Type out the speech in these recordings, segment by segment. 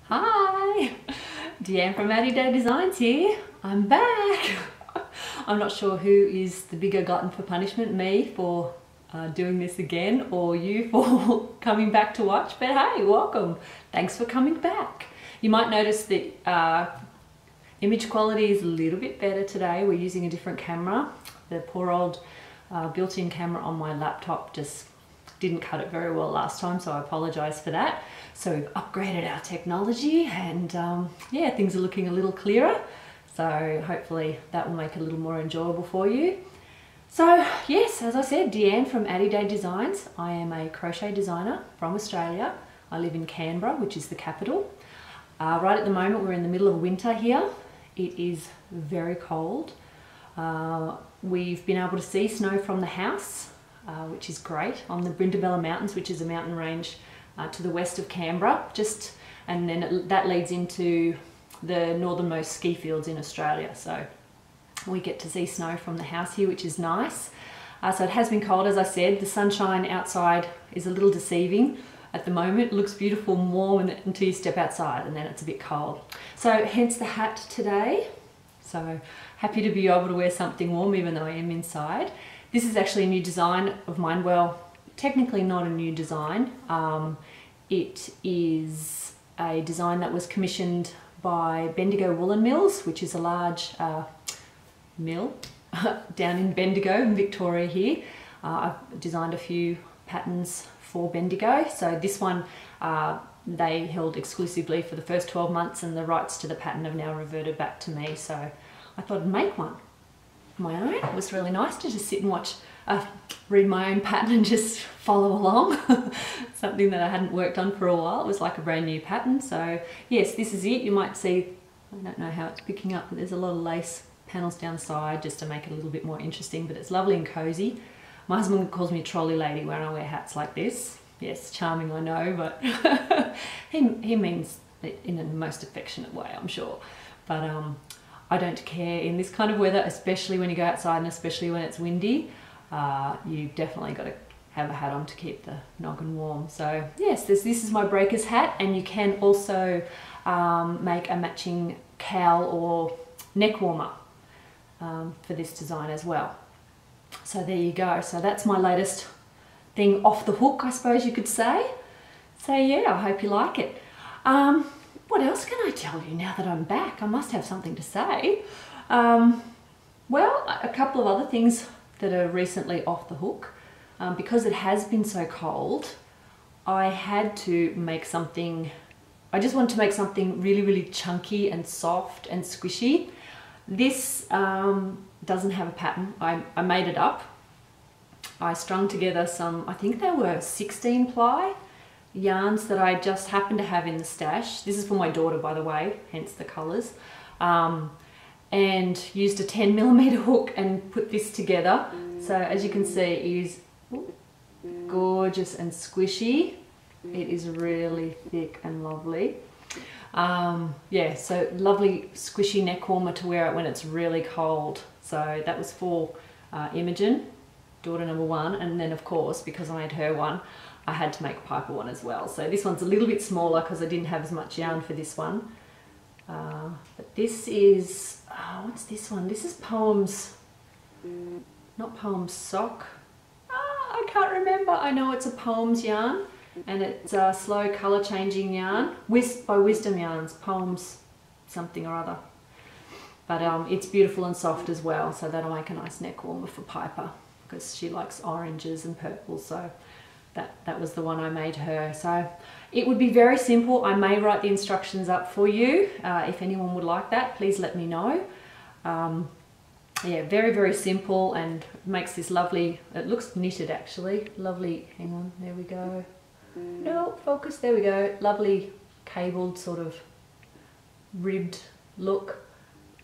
Hi, Deanne from Addydae Designs here. I'm back. I'm not sure who is the bigger glutton for punishment, me for doing this again or you for coming back to watch, but hey, welcome. Thanks for coming back. You might notice that image quality is a little bit better today. We're using a different camera. The poor old built-in camera on my laptop just didn't cut it very well last time, so I apologize for that. So we've upgraded our technology and yeah, things are looking a little clearer. So hopefully that will make it a little more enjoyable for you. So yes, as I said, Deanne from Addydae Designs. I am a crochet designer from Australia. I live in Canberra, which is the capital. Right at the moment we're in the middle of winter here. It is very cold. We've been able to see snow from the house, which is great, on the Brindabella Mountains, which is a mountain range to the west of Canberra, and then that leads into the northernmost ski fields in Australia. So we get to see snow from the house here, which is nice. So it has been cold, as I said. The sunshine outside is a little deceiving at the moment. It looks beautiful and warm until you step outside, and then it's a bit cold. So hence the hat today. So happy to be able to wear something warm even though I am inside. This is actually a new design of mine. Well, technically not a new design. It is a design that was commissioned by Bendigo Woolen Mills, which is a large mill down in Bendigo in Victoria here. I've designed a few patterns for Bendigo. So this one they held exclusively for the first 12 months, and the rights to the pattern have now reverted back to me. So I thought I'd make one of my own. It was really nice to just sit and watch, read my own pattern and just follow along. Something that I hadn't worked on for a while. It was like a brand new pattern. So yes, this is it. You might see, I don't know how it's picking up, but there's a lot of lace panels down the side just to make it a little bit more interesting, but it's lovely and cozy. My husband calls me trolley lady when I wear hats like this. Yes, charming, I know, but he means it in the most affectionate way, I'm sure. But I don't care in this kind of weather, especially when you go outside and especially when it's windy. You've definitely got to have a hat on to keep the noggin warm. So yes, this is my breaker's hat, and you can also make a matching cowl or neck warmer for this design as well. So there you go. So that's my latest thing off the hook, I suppose you could say. So yeah, I hope you like it. What else can I tell you now that I'm back? I must have something to say. Well, a couple of other things that are recently off the hook. Because it has been so cold, I had to make something, I just wanted to make something really, really chunky and soft and squishy. This doesn't have a pattern. I made it up. I strung together some, I think they were 16 ply yarns that I just happened to have in the stash. This is for my daughter, by the way, hence the colours. And used a 10mm hook and put this together. So as you can see, it is gorgeous and squishy. It is really thick and lovely. Yeah, so lovely squishy neck warmer to wear it when it's really cold. So that was for Imogen, daughter number one, and then of course, because I had her one, I had to make a Piper one as well. So this one's a little bit smaller because I didn't have as much yarn for this one. But this is, what's this one? This is Poems, not Poems Sock. I can't remember. I know it's a Poems yarn, and it's a slow colour changing yarn by Wisdom Yarns, Poems something or other. But it's beautiful and soft as well, so that'll make a nice neck warmer for Piper because she likes oranges and purples. So that was the one I made her. So it would be very simple. I may write the instructions up for you. If anyone would like that, please let me know. Yeah, very, very simple, and makes this lovely, it looks knitted actually, lovely, hang on, there we go. No, focus, there we go. Lovely cabled sort of ribbed look,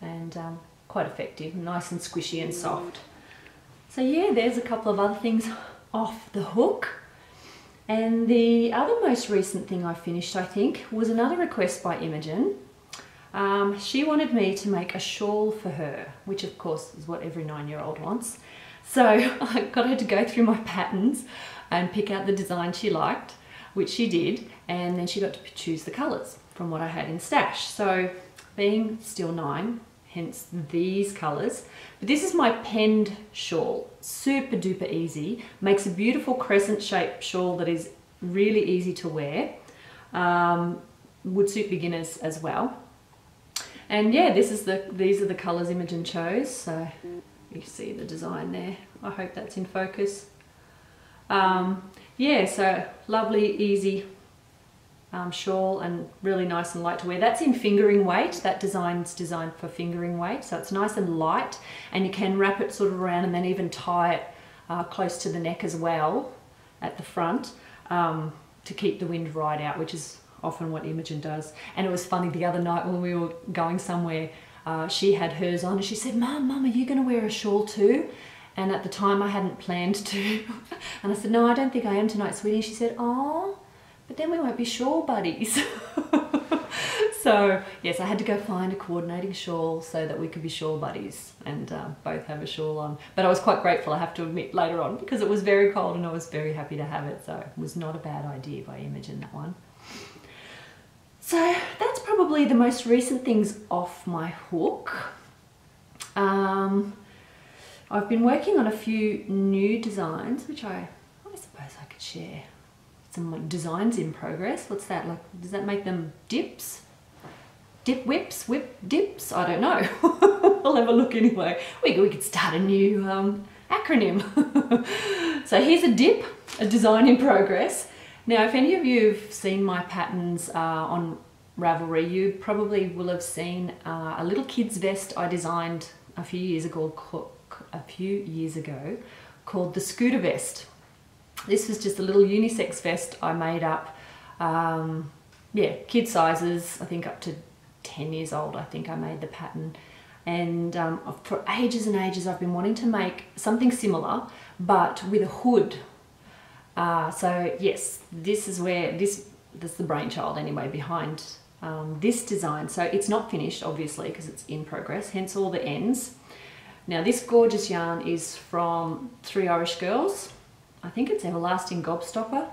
and quite effective, nice and squishy and soft. So yeah, there's a couple of other things off the hook. And the other most recent thing I finished, I think, was another request by Imogen. She wanted me to make a shawl for her, which of course is what every 9-year-old wants. So I got her to go through my patterns and pick out the design she liked. which she did, and then she got to choose the colours from what I had in stash. So being still 9, hence these colours. But this is my Pende shawl, super duper easy, makes a beautiful crescent shaped shawl that is really easy to wear, would suit beginners as well. And yeah, these are the colours Imogen chose, so you see the design there. I hope that's in focus. Yeah, so lovely, easy shawl and really nice and light to wear. That's in fingering weight. That design's designed for fingering weight, so it's nice and light, and you can wrap it sort of around and then even tie it close to the neck as well at the front to keep the wind right out, which is often what Imogen does. And it was funny the other night when we were going somewhere, she had hers on and she said, Mum, are you going to wear a shawl too? And at the time I hadn't planned to. And I said, no, I don't think I am tonight, sweetie. And she said, oh, but then we won't be shawl buddies. So yes, I had to go find a coordinating shawl so that we could be shawl buddies and both have a shawl on. But I was quite grateful, I have to admit, later on, because it was very cold and I was very happy to have it. So it was not a bad idea by Imogen, that one. So that's probably the most recent things off my hook. I've been working on a few new designs, which I suppose I could share. Some designs in progress. What's that? Like, does that make them dips? Dip whips? Whip dips? I don't know. I'll have a look anyway. We could start a new acronym. So here's a dip, a design in progress. Now, if any of you have seen my patterns on Ravelry, you probably will have seen a little kid's vest I designed a few years ago called the scooter vest. This was just a little unisex vest I made up, yeah, kid sizes, I think up to 10 years old, I think I made the pattern. And for ages and ages I've been wanting to make something similar, but with a hood. So yes, this is where, that's the brainchild anyway behind this design. So it's not finished, obviously, because it's in progress, hence all the ends. Now this gorgeous yarn is from 3 Irish Girls. I think it's Everlasting Gobstopper,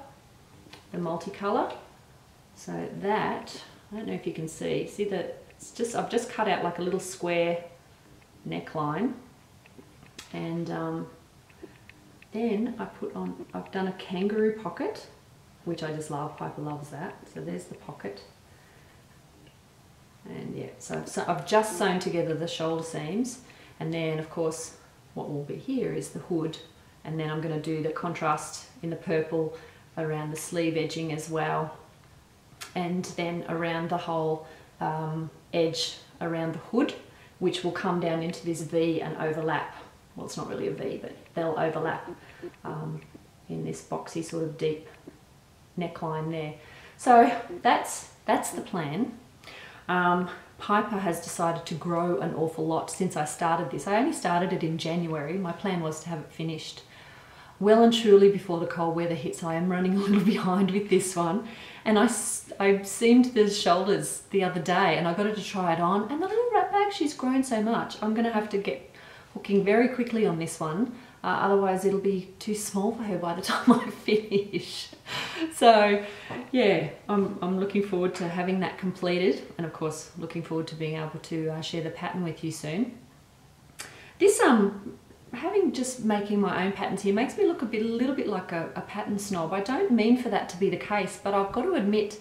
the multicolour. So that, I don't know if you can see that it's just, I've just cut out like a little square neckline, and then I've done a kangaroo pocket, which I just love. Piper loves that. So there's the pocket. And yeah, so I've just sewn together the shoulder seams, and then of course what will be here is the hood, and then I'm going to do the contrast in the purple around the sleeve edging as well, and then around the whole edge around the hood, which will come down into this V and overlap. Well, it's not really a V, but they'll overlap in this boxy sort of deep neckline there. So that's the plan. Piper has decided to grow an awful lot since I started this. I only started it in January. My plan was to have it finished well and truly before the cold weather hits. I am running a little behind with this one. And I seamed the shoulders the other day and I got her to try it on, and the little wrap bag, she's grown so much. I'm going to have to get hooking very quickly on this one, otherwise it'll be too small for her by the time I finish. So yeah, I'm looking forward to having that completed, and of course looking forward to being able to share the pattern with you soon. This having just making my own patterns here makes me look a little bit like a pattern snob. I don't mean for that to be the case, but I've got to admit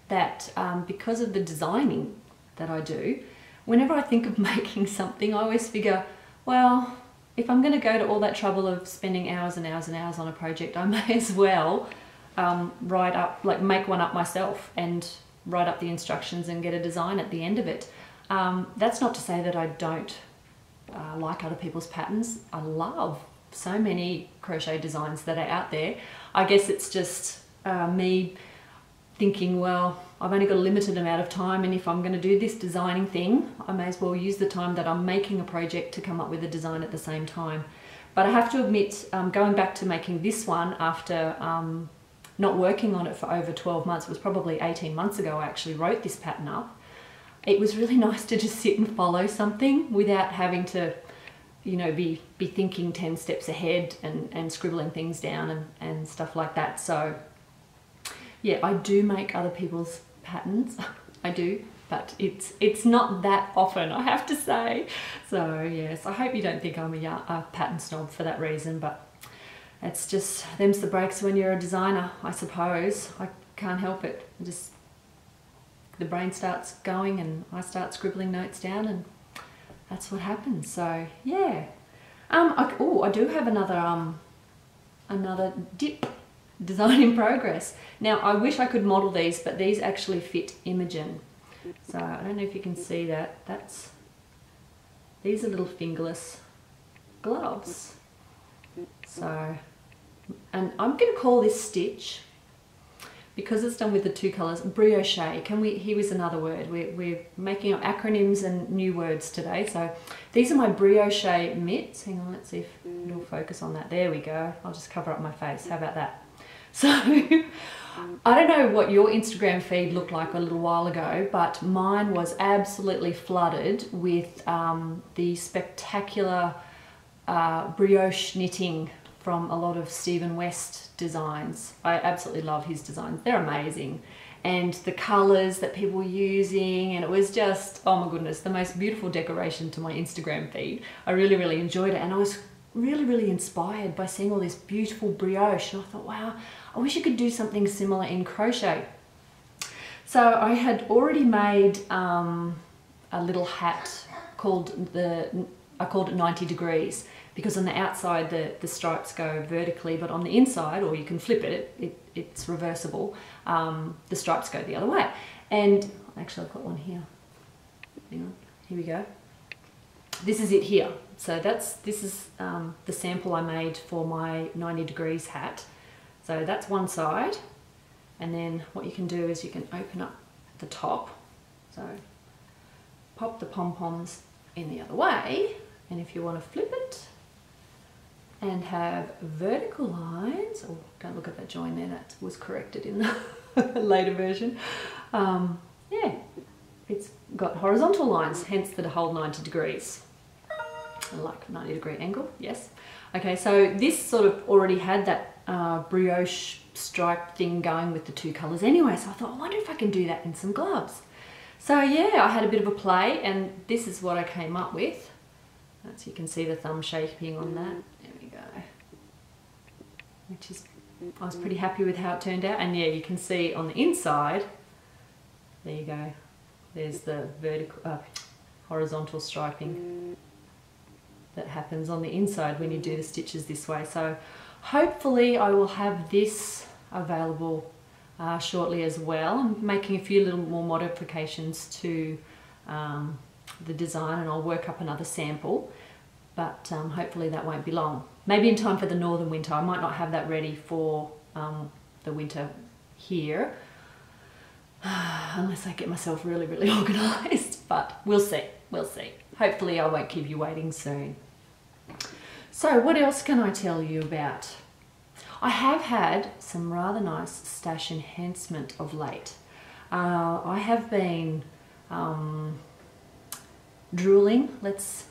that because of the designing that I do, whenever I think of making something, I always figure, well, if I'm going to go to all that trouble of spending hours and hours and hours on a project, I may as well write up, like make one up myself and write up the instructions and get a design at the end of it. That's not to say that I don't like other people's patterns. I love so many crochet designs that are out there. I guess it's just me thinking, well, I've only got a limited amount of time, and if I'm going to do this designing thing, I may as well use the time that I'm making a project to come up with a design at the same time. But I have to admit, going back to making this one after not working on it for over 12 months, it was probably 18 months ago I actually wrote this pattern up. It was really nice to just sit and follow something without having to, you know, be thinking 10 steps ahead and scribbling things down and stuff like that. So yeah, I do make other people's patterns. I do, but it's not that often, I have to say. So yes, I hope you don't think I'm a pattern snob for that reason, but it's just, them's the breaks when you're a designer, I suppose. I can't help it. Just the brain starts going and I start scribbling notes down, and that's what happens. So yeah. I do have another dip design in progress. Now I wish I could model these, but these actually fit Imogen. So I don't know if you can see that. These are little fingerless gloves. So, and I'm going to call this stitch, because it's done with the two colours, brioche. Here was another word. We're making up acronyms and new words today. So these are my brioche mitts. Hang on, let's see if it'll focus on that. There we go. I'll just cover up my face. How about that? So I don't know what your Instagram feed looked like a little while ago, but mine was absolutely flooded with the spectacular brioche knitting from a lot of Stephen West designs. I absolutely love his designs. They're amazing. And the colours that people were using, and it was just, oh my goodness, the most beautiful decoration to my Instagram feed. I really, really enjoyed it, and I was really, really inspired by seeing all this beautiful brioche, and I thought, wow, I wish I could do something similar in crochet. So I had already made a little hat called I called it 90 degrees, because on the outside the stripes go vertically, but on the inside, or you can flip it, it's reversible, the stripes go the other way. And actually I've got one here. Hang on, here we go. This is it here. So this is the sample I made for my 90 degrees hat. So that's one side, and then what you can do is you can open up the top. So pop the pom-poms in the other way, and if you want to flip it and have vertical lines, oh, don't look at that join there, that was corrected in the later version. Yeah, it's got horizontal lines, hence the whole 90 degrees. Like 90-degree angle, yes. Okay, so this sort of already had that brioche stripe thing going with the two colours anyway, so I thought, I wonder if I can do that in some gloves. So yeah, I had a bit of a play, and this is what I came up with. So you can see the thumb shaping on that. There we go. Which is, I was pretty happy with how it turned out, and yeah, you can see on the inside, there you go, there's the vertical, horizontal striping that happens on the inside when you do the stitches this way. So hopefully I will have this available shortly as well. I'm making a few little more modifications to the design, and I'll work up another sample, but hopefully that won't be long. Maybe in time for the northern winter. I might not have that ready for the winter here, unless I get myself really, really organised, but we'll see, we'll see. Hopefully I won't keep you waiting soon. So what else can I tell you about? I have had some rather nice stash enhancement of late. I have been drooling, let's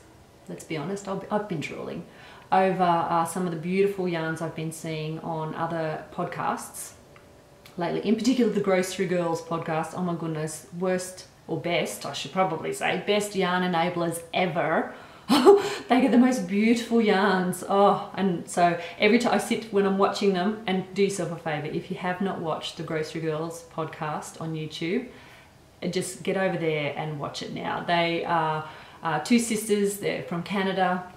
be honest, I've been drooling over some of the beautiful yarns I've been seeing on other podcasts lately, in particular the Grocery Girls podcast. Oh my goodness, worst, or best, I should probably say, best yarn enablers ever. They get the most beautiful yarns. Oh, and so every time I sit when I'm watching them, and do yourself a favour, if you have not watched the Grocery Girls podcast on YouTube, just get over there and watch it now. They are two sisters, they're from Canada,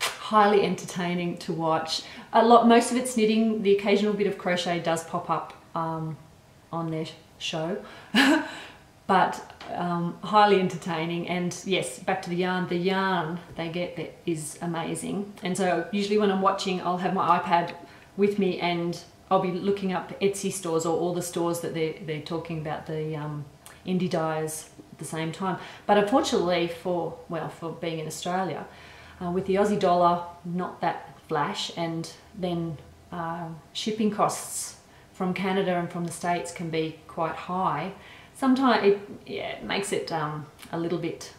highly entertaining to watch. Most of it's knitting, the occasional bit of crochet does pop up on their show. But highly entertaining, and yes, back to the yarn they get that is amazing. And so usually when I'm watching, I'll have my iPad with me, and I'll be looking up Etsy stores, or all the stores that they're talking about, the indie dyes at the same time. But unfortunately for being in Australia, with the Aussie dollar not that flash, and then shipping costs from Canada and from the States can be quite high. Sometimes it makes it a little bit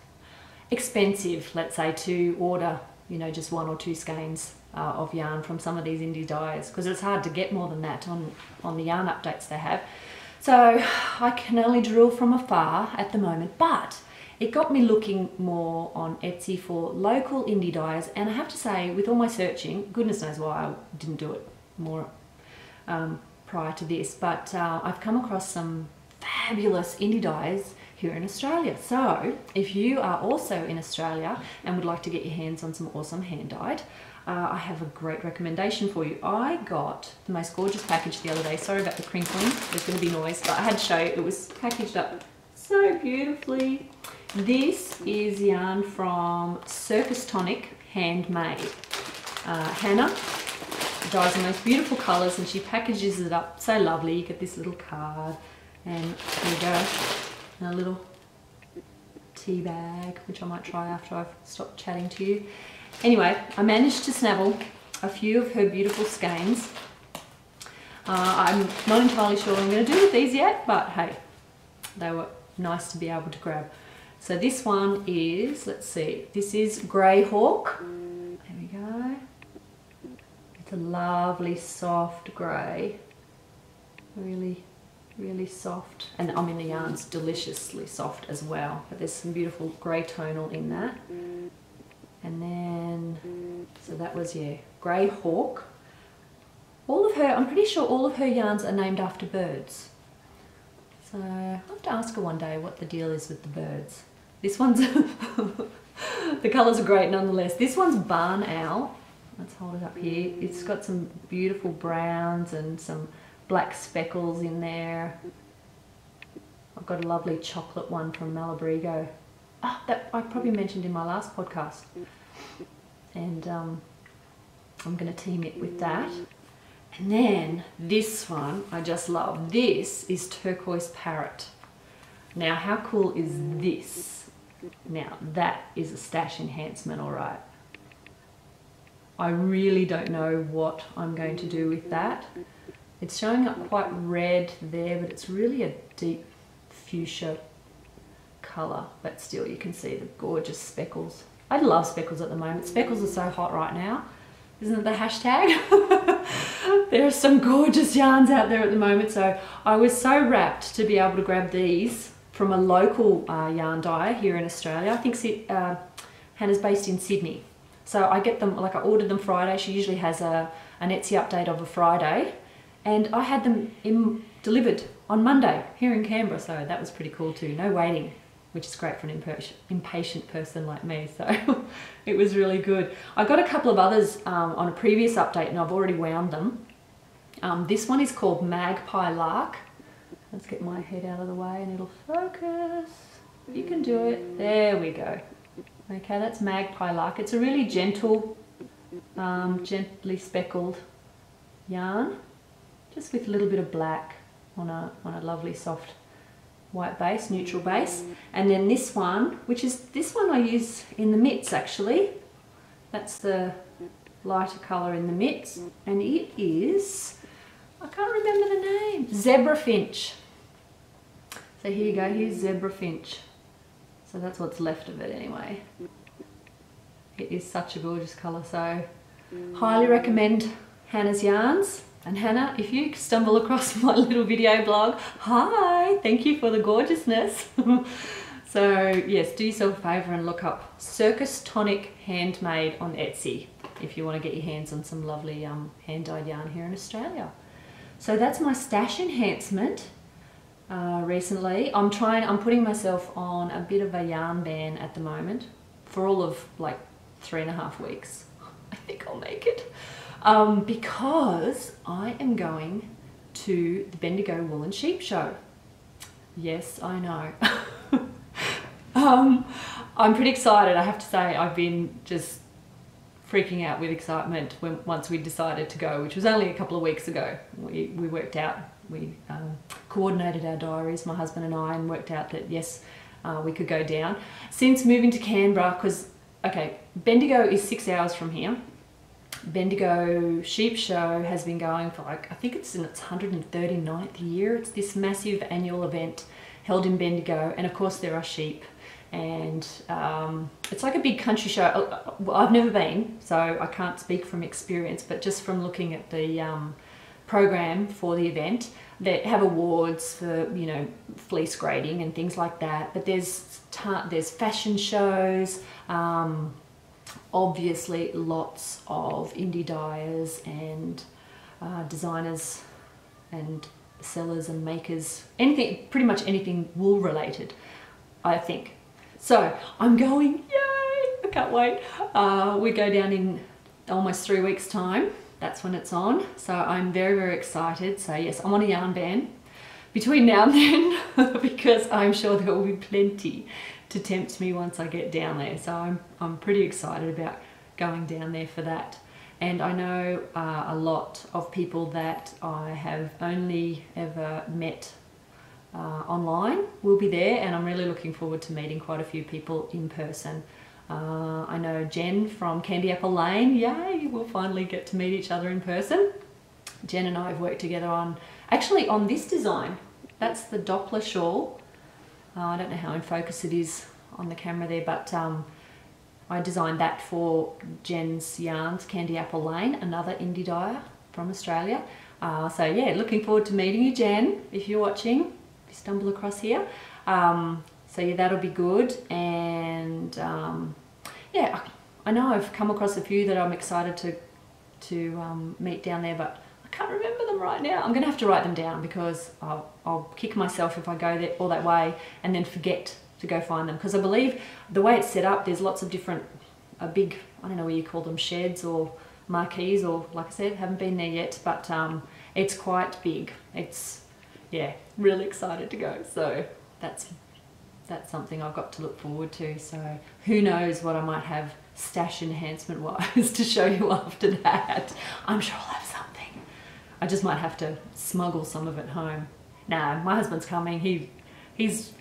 expensive, let's say, to order, you know, just one or two skeins of yarn from some of these indie dyers, because it's hard to get more than that on the yarn updates they have. So I can only drill from afar at the moment, but it got me looking more on Etsy for local indie dyers, and I have to say, with all my searching, goodness knows why I didn't do it more prior to this, but I've come across some fabulous indie dyers here in Australia. So if you are also in Australia and would like to get your hands on some awesome hand dyed, I have a great recommendation for you. I got the most gorgeous package the other day. Sorry about the crinkling, there's going to be noise, but I had to show you, it was packaged up so beautifully. This is yarn from Circus Tonic, Handmade. Hannah dyes the most beautiful colours and she packages it up so lovely. You get this little card, and there you go, and a little tea bag, which I might try after I've stopped chatting to you. Anyway, I managed to snabble a few of her beautiful skeins. I'm not entirely sure what I'm going to do with these yet, but hey, they were nice to be able to grab. So this one is, let's see, this is Grey Hawk. There we go. It's a lovely soft grey, really, really soft. And I mean the yarn's deliciously soft as well, but there's some beautiful grey tonal in that. And then, so that was, yeah, Grey Hawk. All of her, I'm pretty sure all of her yarns are named after birds. So I'll have to ask her one day what the deal is with the birds. This one's, the colours are great nonetheless. This one's Barn Owl. Let's hold it up here. It's got some beautiful browns and some black speckles in there. I've got a lovely chocolate one from Malabrigo. Oh, that I probably mentioned in my last podcast. And I'm going to team it with that. And then this one, I just love. This is Turquoise Parrot. Now, how cool is this? Now, that is a stash enhancement, all right. I really don't know what I'm going to do with that. It's showing up quite red there, but it's really a deep fuchsia colour, but still you can see the gorgeous speckles. I love speckles at the moment. Speckles are so hot right now. Isn't it the hashtag? There are some gorgeous yarns out there at the moment, so I was so rapt to be able to grab these from a local yarn dyer here in Australia. I think Hannah's based in Sydney. So I get them, like I ordered them Friday. She usually has an Etsy update of a Friday, and I had them delivered on Monday here in Canberra, so that was pretty cool too. No waiting, which is great for an impatient person like me, so it was really good. I got a couple of others on a previous update and I've already wound them. This one is called Magpie Lark. Let's get my head out of the way and it'll focus. You can do it. There we go. Okay, that's Magpie Lark. It's a really gentle, gently speckled yarn, just with a little bit of black on a lovely soft white base, neutral base. And then this one, this one I use in the mitts actually. That's the lighter colour in the mitts, and it is, I can't remember the name, Zebra Finch. So here you go, here's Zebra Finch. So that's what's left of it anyway. It is such a gorgeous colour, so highly recommend Hannah's yarns. And Hannah, if you stumble across my little video blog, hi, thank you for the gorgeousness. So yes, do yourself a favour and look up Circus Tonic Handmade on Etsy if you want to get your hands on some lovely hand-dyed yarn here in Australia. So that's my stash enhancement recently. I'm putting myself on a bit of a yarn ban at the moment for all of like 3.5 weeks. I think I'll make it. Because I am going to the Bendigo Wool and Sheep Show. Yes, I know. I'm pretty excited, I have to say. I've been just freaking out with excitement once we decided to go, which was only a couple of weeks ago. We worked out, we coordinated our diaries, my husband and I, and worked out that yes, we could go down. Since moving to Canberra, because, okay, Bendigo is 6 hours from here. Bendigo Sheep Show has been going for like, I think it's in its 139th year. It's this massive annual event held in Bendigo, and of course there are sheep and it's like a big country show. I've never been, so I can't speak from experience, but just from looking at the program for the event, they have awards for, you know, fleece grading and things like that, but there's fashion shows, obviously lots of indie dyers and designers and sellers and makers, anything, pretty much anything wool related, I think. So I'm going, yay, I can't wait. We go down in almost 3 weeks time. That's when it's on. So I'm very, very excited. So yes, I'm on a yarn ban between now and then because I'm sure there will be plenty to tempt me once I get down there. So I'm pretty excited about going down there for that. And I know a lot of people that I have only ever met online will be there, and I'm really looking forward to meeting quite a few people in person. I know Jen from Candy Apple Lane, yay, we'll finally get to meet each other in person. Jen and I have worked together on this design. That's the Doppler shawl. I don't know how in focus it is on the camera there, but I designed that for Jen's Yarns, Candy Apple Lane, another indie dyer from Australia. So yeah, looking forward to meeting you, Jen, if you're watching, if you stumble across here. So yeah, that'll be good. And yeah, I know I've come across a few that I'm excited to meet down there, but I can't remember them right now. I'm gonna have to write them down because I'll kick myself if I go there all that way and then forget to go find them, because I believe the way it's set up, there's lots of different, big, I don't know what you call them, sheds or marquees, or like I said, haven't been there yet, but it's quite big. It's, yeah, really excited to go. So that's something I've got to look forward to. So who knows what I might have stash enhancement wise to show you after that. I'm sure I'll have something. I just might have to smuggle some of it home. Nah, my husband's coming. He's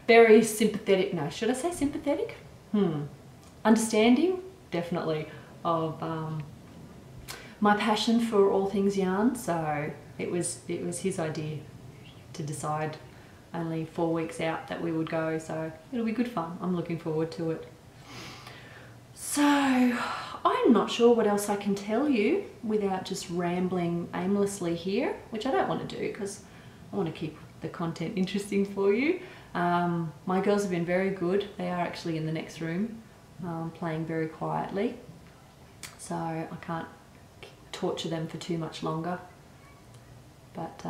very sympathetic. No, should I say sympathetic? Understanding, definitely, of my passion for all things yarn. So it was his idea to decide only 4 weeks out that we would go. So it'll be good fun. I'm looking forward to it. So I'm not sure what else I can tell you without just rambling aimlessly here, which I don't want to do because I want to keep the content interesting for you. My girls have been very good. They are actually in the next room playing very quietly, so I can't torture them for too much longer. But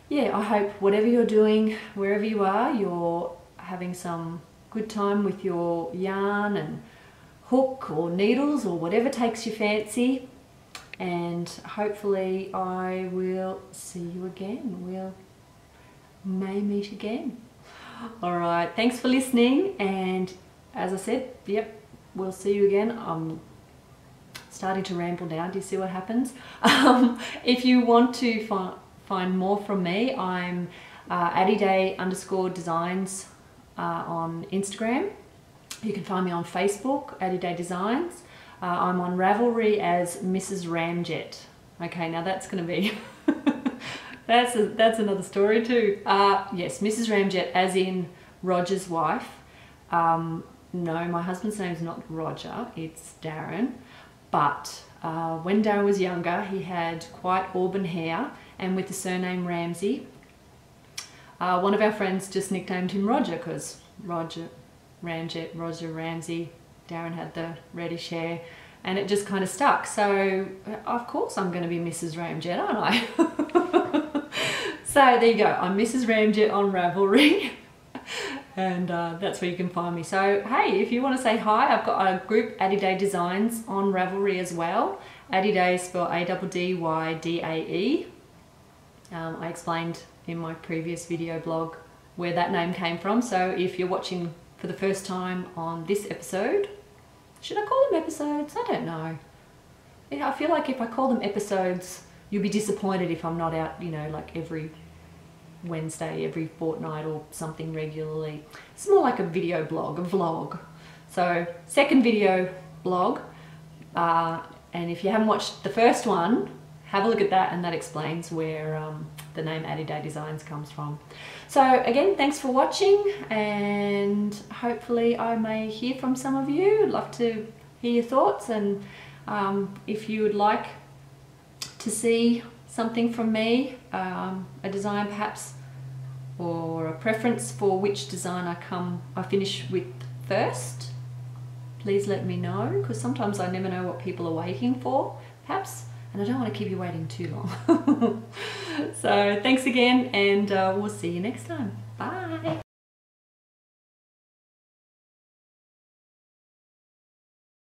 yeah, I hope whatever you're doing, wherever you are, you're having some good time with your yarn and hook or needles or whatever takes your fancy, and hopefully I will see you again. We'll may meet again. All right, thanks for listening, and as I said, yep, we'll see you again. I'm starting to ramble now. Do you see what happens? If you want to find more from me, I'm Addydae_designs on Instagram. You can find me on Facebook, Addydae Designs. I'm on Ravelry as Mrs. Ramjet. Okay, now that's going to be that's another story too. Yes, Mrs. Ramjet, as in Roger's wife. No, my husband's name's not Roger, it's Darren. But when Darren was younger, he had quite auburn hair, and with the surname Ramsey, one of our friends just nicknamed him Roger, because Roger Ramjet, Roger Ramsey, Darren had the reddish hair, and it just kind of stuck. So of course I'm going to be Mrs. Ramjet, aren't I? So there you go, I'm Mrs. Ramjet on Ravelry. And that's where you can find me. So hey, if you want to say hi, I've got a group, Addydae Designs, on Ravelry as well. Addydae is spelled A-D-D-Y-D-A-E. I explained in my previous video blog where that name came from. So if you're watching for the first time on this episode, should I call them episodes? I don't know. Yeah, I feel like if I call them episodes, you'll be disappointed if I'm not out, you know, like every Wednesday, every fortnight or something regularly. It's more like a video blog, a vlog. So second video blog, and if you haven't watched the first one, have a look at that, and that explains where the name Addydae Designs comes from. So again, thanks for watching, and hopefully I may hear from some of you. I'd love to hear your thoughts, and if you would like to see something from me, a design perhaps, or a preference for which design I finish with first, please let me know, because sometimes I never know what people are waiting for, perhaps, and I don't want to keep you waiting too long. So thanks again, and we'll see you next time. Bye.